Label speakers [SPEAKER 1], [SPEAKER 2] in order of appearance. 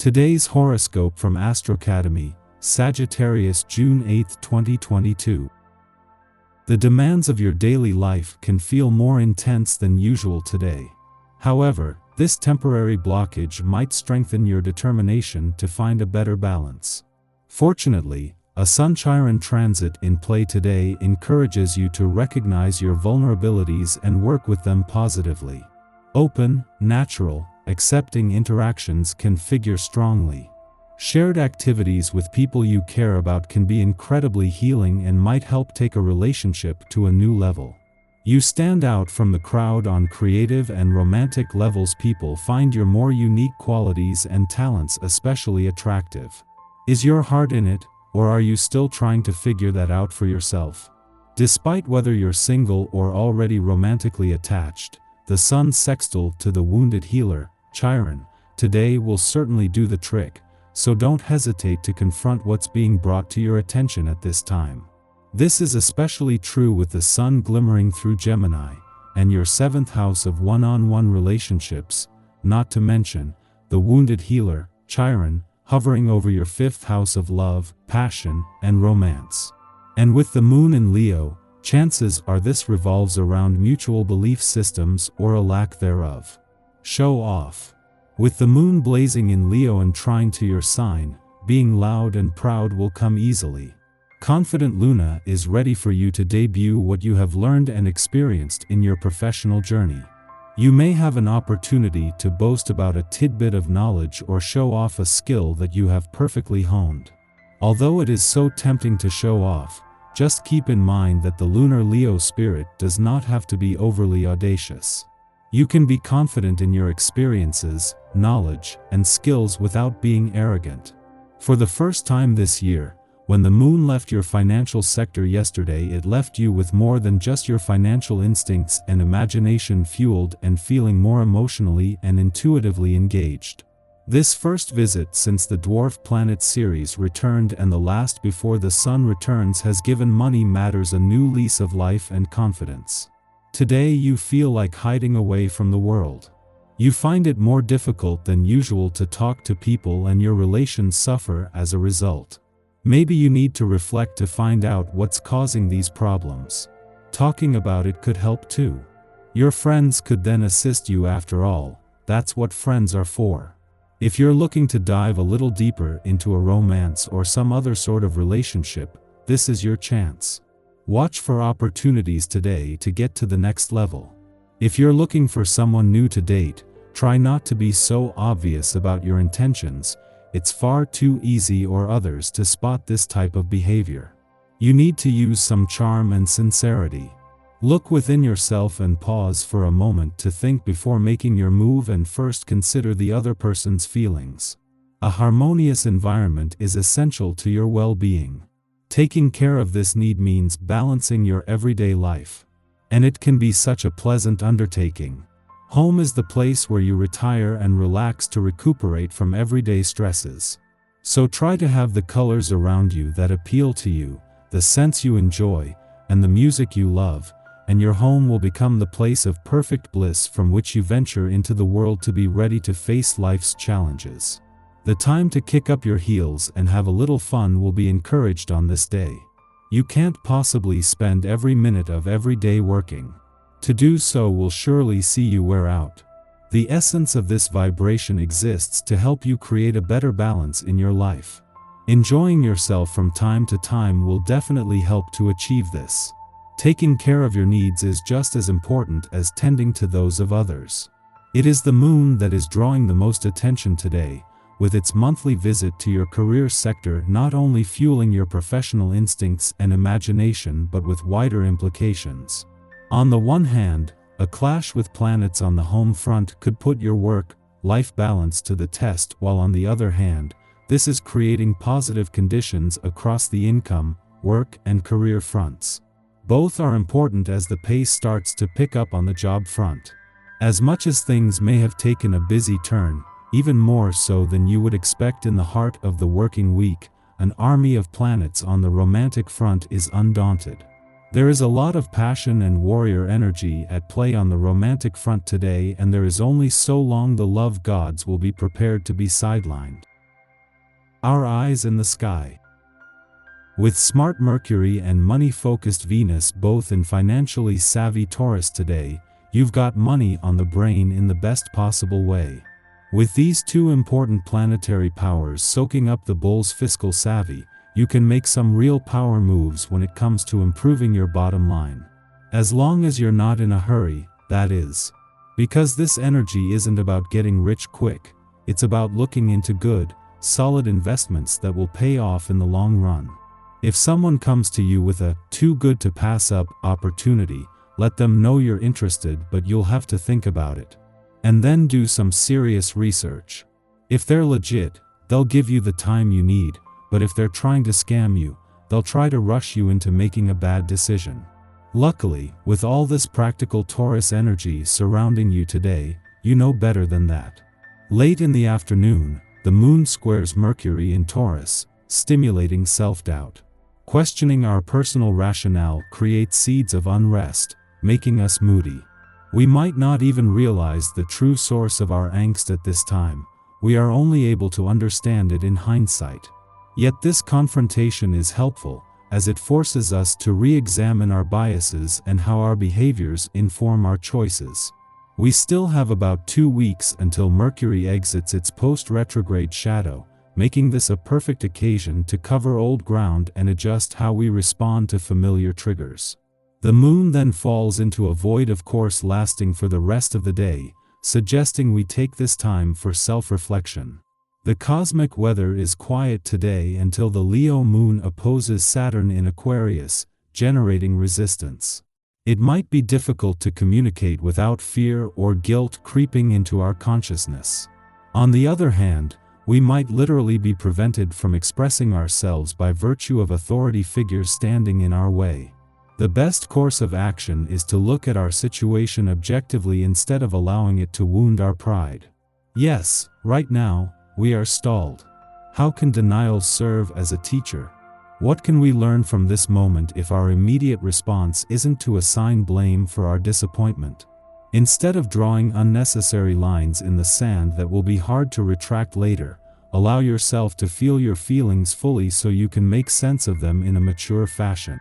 [SPEAKER 1] Today's horoscope from Astrocademy, Sagittarius June 8, 2022. The demands of your daily life can feel more intense than usual today. However, this temporary blockage might strengthen your determination to find a better balance. Fortunately, a Sun-Chiron transit in play today encourages you to recognize your vulnerabilities and work with them positively. Open, natural, accepting interactions can figure strongly. Shared activities with people you care about can be incredibly healing and might help take a relationship to a new level. You stand out from the crowd on creative and romantic levels. People find your more unique qualities and talents especially attractive. Is your heart in it, or are you still trying to figure that out for yourself? Despite whether you're single or already romantically attached, the Sun sextile to the wounded healer, Chiron, today will certainly do the trick, so don't hesitate to confront what's being brought to your attention at this time. This is especially true with the Sun glimmering through Gemini, and your 7th house of one-on-one relationships, not to mention the wounded healer, Chiron, hovering over your 5th house of love, passion, and romance. And with the Moon in Leo, chances are this revolves around mutual belief systems or a lack thereof. Show off. With the Moon blazing in Leo and trine to your sign, being loud and proud will come easily. Confident Luna is ready for you to debut what you have learned and experienced in your professional journey. You may have an opportunity to boast about a tidbit of knowledge or show off a skill that you have perfectly honed. Although it is so tempting to show off, just keep in mind that the lunar Leo spirit does not have to be overly audacious. You can be confident in your experiences, knowledge, and skills without being arrogant. For the first time this year, when the Moon left your financial sector yesterday, it left you with more than just your financial instincts and imagination fueled and feeling more emotionally and intuitively engaged. This first visit since the dwarf planet series returned and the last before the Sun returns has given money matters a new lease of life and confidence. Today you feel like hiding away from the world. You find it more difficult than usual to talk to people and your relations suffer as a result. Maybe you need to reflect to find out what's causing these problems. Talking about it could help too. Your friends could then assist you. After all, that's what friends are for. If you're looking to dive a little deeper into a romance or some other sort of relationship, this is your chance. Watch for opportunities today to get to the next level. If you're looking for someone new to date, try not to be so obvious about your intentions. It's far too easy or others to spot this type of behavior. You need to use some charm and sincerity. Look within yourself and pause for a moment to think before making your move, and first consider the other person's feelings. A harmonious environment is essential to your well-being. Taking care of this need means balancing your everyday life. And it can be such a pleasant undertaking. Home is the place where you retire and relax to recuperate from everyday stresses. So try to have the colors around you that appeal to you, the scents you enjoy, and the music you love, and your home will become the place of perfect bliss from which you venture into the world to be ready to face life's challenges. The time to kick up your heels and have a little fun will be encouraged on this day. You can't possibly spend every minute of every day working. To do so will surely see you wear out. The essence of this vibration exists to help you create a better balance in your life. Enjoying yourself from time to time will definitely help to achieve this. Taking care of your needs is just as important as tending to those of others. It is the Moon that is drawing the most attention today, with its monthly visit to your career sector not only fueling your professional instincts and imagination but with wider implications. On the one hand, a clash with planets on the home front could put your work-life balance to the test, while on the other hand, this is creating positive conditions across the income, work, and career fronts. Both are important as the pace starts to pick up on the job front. As much as things may have taken a busy turn, even more so than you would expect in the heart of the working week, an army of planets on the romantic front is undaunted. There is a lot of passion and warrior energy at play on the romantic front today, and there is only so long the love gods will be prepared to be sidelined. Our eyes in the sky. With smart Mercury and money-focused Venus both in financially savvy Taurus today, you've got money on the brain in the best possible way. With these two important planetary powers soaking up the bull's fiscal savvy, you can make some real power moves when it comes to improving your bottom line. As long as you're not in a hurry, that is. Because this energy isn't about getting rich quick, it's about looking into good, solid investments that will pay off in the long run. If someone comes to you with a too good to pass up opportunity, let them know you're interested, but you'll have to think about it. And then do some serious research. If they're legit, they'll give you the time you need, but if they're trying to scam you, they'll try to rush you into making a bad decision. Luckily, with all this practical Taurus energy surrounding you today, you know better than that. Late in the afternoon, the moon squares Mercury in Taurus, stimulating self-doubt. Questioning our personal rationale creates seeds of unrest, making us moody. We might not even realize the true source of our angst at this time. We are only able to understand it in hindsight. Yet this confrontation is helpful, as it forces us to re-examine our biases and how our behaviors inform our choices. We still have about 2 weeks until Mercury exits its post-retrograde shadow, making this a perfect occasion to cover old ground and adjust how we respond to familiar triggers. The moon then falls into a void of course lasting for the rest of the day, suggesting we take this time for self-reflection. The cosmic weather is quiet today until the Leo moon opposes Saturn in Aquarius, generating resistance. It might be difficult to communicate without fear or guilt creeping into our consciousness. On the other hand, we might literally be prevented from expressing ourselves by virtue of authority figures standing in our way. The best course of action is to look at our situation objectively instead of allowing it to wound our pride. Yes, right now, we are stalled. How can denial serve as a teacher? What can we learn from this moment if our immediate response isn't to assign blame for our disappointment? Instead of drawing unnecessary lines in the sand that will be hard to retract later, allow yourself to feel your feelings fully so you can make sense of them in a mature fashion.